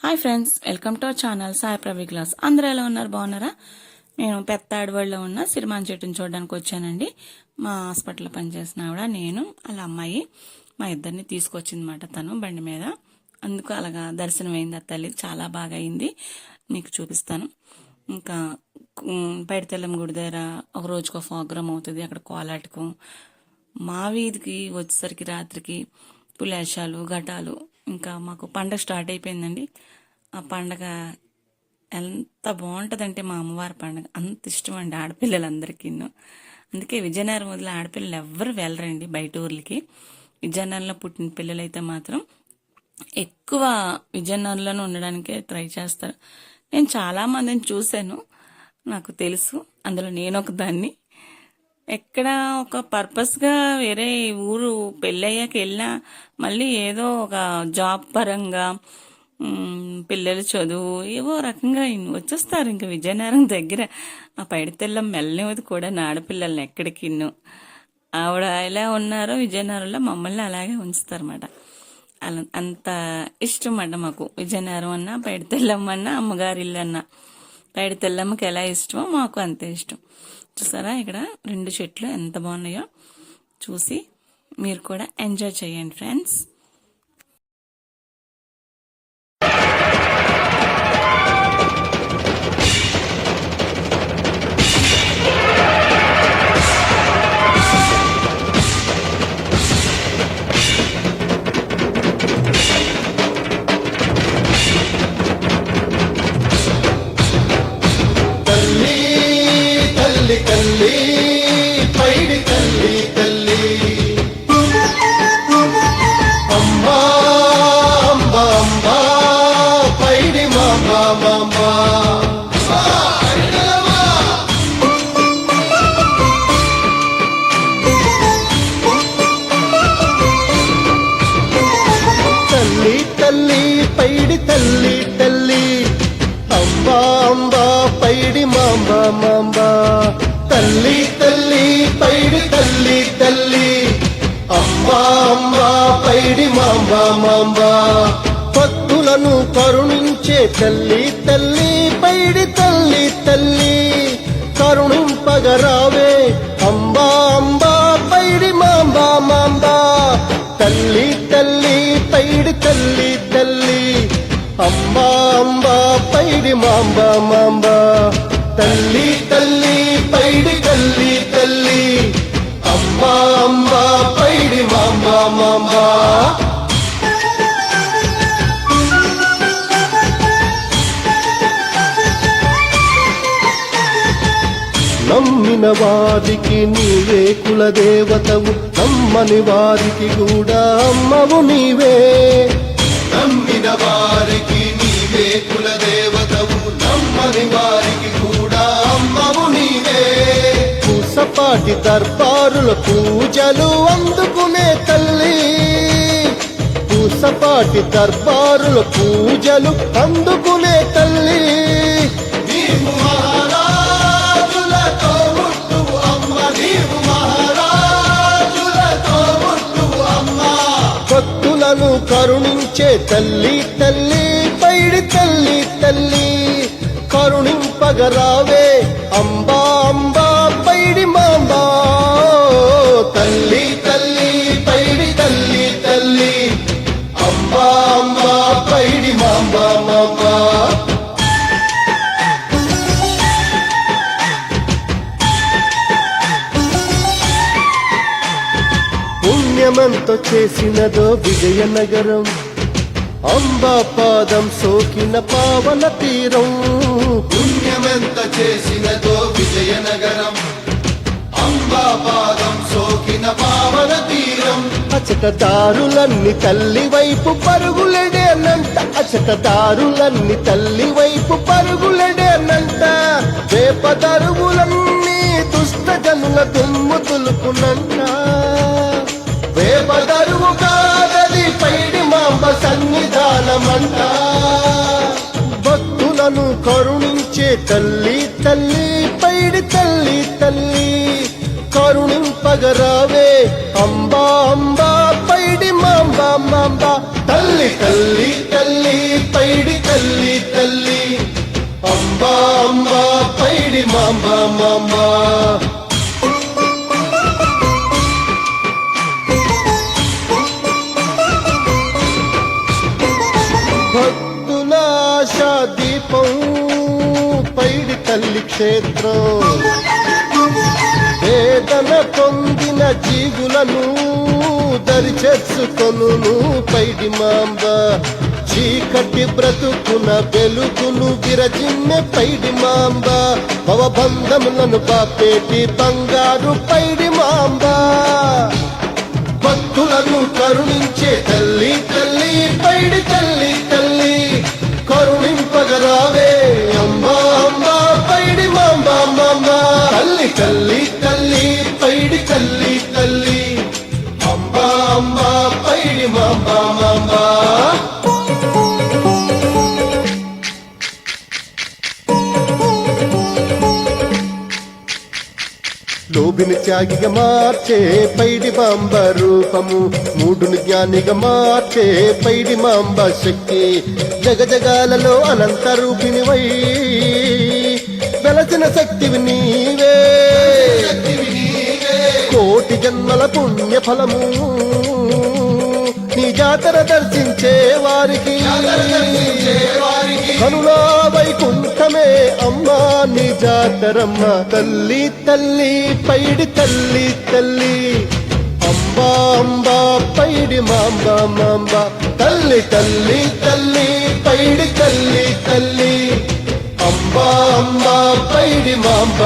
Hi friends, welcome to our channel Sai Pravi class. అందరూ ఎలా ఉన్నారు? బాగున్నారా? నేను పెద్ద అడవుల్లో ఉన్న సిరిమాన్ చెట్టుని చూడడానికి వచ్చానండి. మా హాస్పిటల్లో పనిచేసిన ఆవిడ, నేను వాళ్ళ అమ్మాయి, మా ఇద్దరిని తీసుకొచ్చిందన్నమాట తను బండి మీద. అందుకు అలాగా దర్శనం అయింది. ఆ తల్లి చాలా బాగా అయింది. మీకు చూపిస్తాను. ఇంకా పైడితెల్లం గుడి దగ్గర ఒక రోజుకో ప్రోగ్రామ్ అవుతుంది. అక్కడ కోలాటకు మా వీధికి వచ్చేసరికి రాత్రికి పులేశాలు ఘటాలు. ఇంకా మాకు పండగ స్టార్ట్ అయిపోయిందండి. ఆ పండగ ఎంత బాగుంటుందంటే మా అమ్మవారి పండగ అంత ఇష్టం అండి ఆడపిల్లలందరికీ. అందుకే విజయనగరం వదిలే ఆడపిల్లలు ఎవ్వరు వెళ్ళరండి బయట ఊర్లకి. విజయనగరంలో పుట్టిన పిల్లలైతే మాత్రం ఎక్కువ విజయనగరంలోనే ఉండడానికే ట్రై చేస్తారు. నేను చాలామందిని చూశాను, నాకు తెలుసు, అందులో నేను ఒక దాన్ని. ఎక్కడ ఒక పర్పస్గా వేరే ఊరు పెళ్ళయ్యాక వెళ్ళినా మళ్ళీ ఏదో ఒక జాబ్ పరంగా పిల్లలు చదువు ఏవో రకంగా వచ్చేస్తారు. ఇంకా విజయనగరం దగ్గర ఆ పైడితెల్లం మెల్లనివది కూడా ఆడపిల్లల్ని ఎక్కడికి ఆవిడ ఎలా ఉన్నారో విజయనగరంలో మమ్మల్ని అలాగే ఉంచుతారన్నమాట. అలా అంత ఇష్టం అన్నమాట మాకు. విజయనగరం అన్నా పైడితెల్లం అన్నా అమ్మగారి ఇల్లు అన్నా పైడితెల్లమ్మకి ఎలా ఇష్టమో మాకు అంతే ఇష్టం. చూసారా ఇక్కడ 2 చెట్లు ఎంత బాగున్నాయో, చూసి మీరు కూడా ఎంజాయ్ చేయండి ఫ్రెండ్స్. తల్లి పైడి తల్లి తల్లి అమ్మా అంబా అంబా పైడి మామా మామా తల్లి తల్లి పైడి తల్లి తల్లి అంబా అంబా పైడి మాంబా మాంబా తల్లి తల్లి పైడి తల్లి తల్లి అమ్మా అమ్మా పైడి మాంబా మాంబా భక్తులను కరుణించే తల్లి తల్లి పైడి తల్లి తల్లి కరుణింపగరావే అంబా అంబా పైడి మాంబా మాంబా తల్లి తల్లి పైడి తల్లి తల్లి అమ్మా అంబా పైడి మాంబా మాంబా తల్లి తల్లి పైడి తల్లి తల్లి అమ్మా అంబా పైడి మాంబా మాంబా నమ్మిన వారికి నీవే కులదేవతవు, నమ్మని వారికి కూడా అమ్మవు నీవే. నమ్మిన వారికి నీవే కులదేవతవు, నమ్మని వారికి కూడా అమ్మవు నీవే. పూసపాటి దర్బారుల పూజలు అందుకునే తల్లి, పూసపాటి దర్బారుల పూజలు అందుకునే తల్లి. నీవు మహారాజులతో ముట్టువు అమ్మ, నీవు మహారాజులతో ముట్టువు అమ్మ. భక్తులను కరుణించే తల్లి తల్లి పైడి తల్లి తల్లి కరుణింపగరావే అంబా అంబా పైడి మాంబా తల్లి తల్లి పైడి తల్లి తల్లి అంబా అంబా పైడి మాంబా మాంబా. పుణ్యమంతో చేసినదో విజయనగరం, అంబా పాదం సోకిన పావన తీరం. పుణ్యమెంత చేసినదో విజయనగరం, అంబా పాదం సోకిన పావన తీరం. అచటదారులన్నీ తల్లి వైపు పరుగులెడేనంట, అచటదారులన్నీ తల్లి వైపు పరుగులెడేనంట. వేపదరువులన్నీ దుష్ట జనుల దుమ్ము తులుపునంట. వేపదరువు కాదది పైడి మాంబ సన్నిధానమంట. భక్తులను కరుణించే తల్లి తల్లి పైడి తల్లి తల్లి కరుణింపగరావే అంబా అంబా పైడి మాంబా మాంబా తల్లి తల్లి తల్లి పైడి తల్లి. మాంబ మాంబ భక్తుల ఆశా దీపం పైడి తల్లి క్షేత్రం వేదన పొందిన జీవులను దరి చేసుకొను పైడి మాంబ చీకటి బ్రతుకున వెలుగును విరజిమ్మె పైడి మాంబ భవబంధములను పాపేటి బంగారు పైడి మాంబ భక్తులను కరుణించే తల్లి తల్లి పైడి తల్లి తల్లి కరుణింపగరావే అమ్మా అమ్మా పైడి మాంబ మాంబ తల్లి తల్లి తల్లి పైడి తల్లి తల్లి అంబా అంబా పైడి మాంబ మాంబ లోభిని త్యాగిగా మార్చే పైడి మాంబ రూపము మూడుని జ్ఞానిగా మార్చే పైడి మాంబ శక్తి జగజగాలలో అనంత రూపిణి వై వెలసిన శక్తివి నీవే కోటి జన్మల పుణ్య ఫలము నీ జాతర దర్శించే వారికి కనులా వైకుంఠమే అమ్మా నీ జాతరమ్మ తల్లి తల్లి పైడి తల్లి తల్లి అంబా అంబా పైడి మాంబ మాంబ తల్లి తల్లి తల్లి పైడి తల్లి తల్లి అంబా అంబా పైడి మాంబ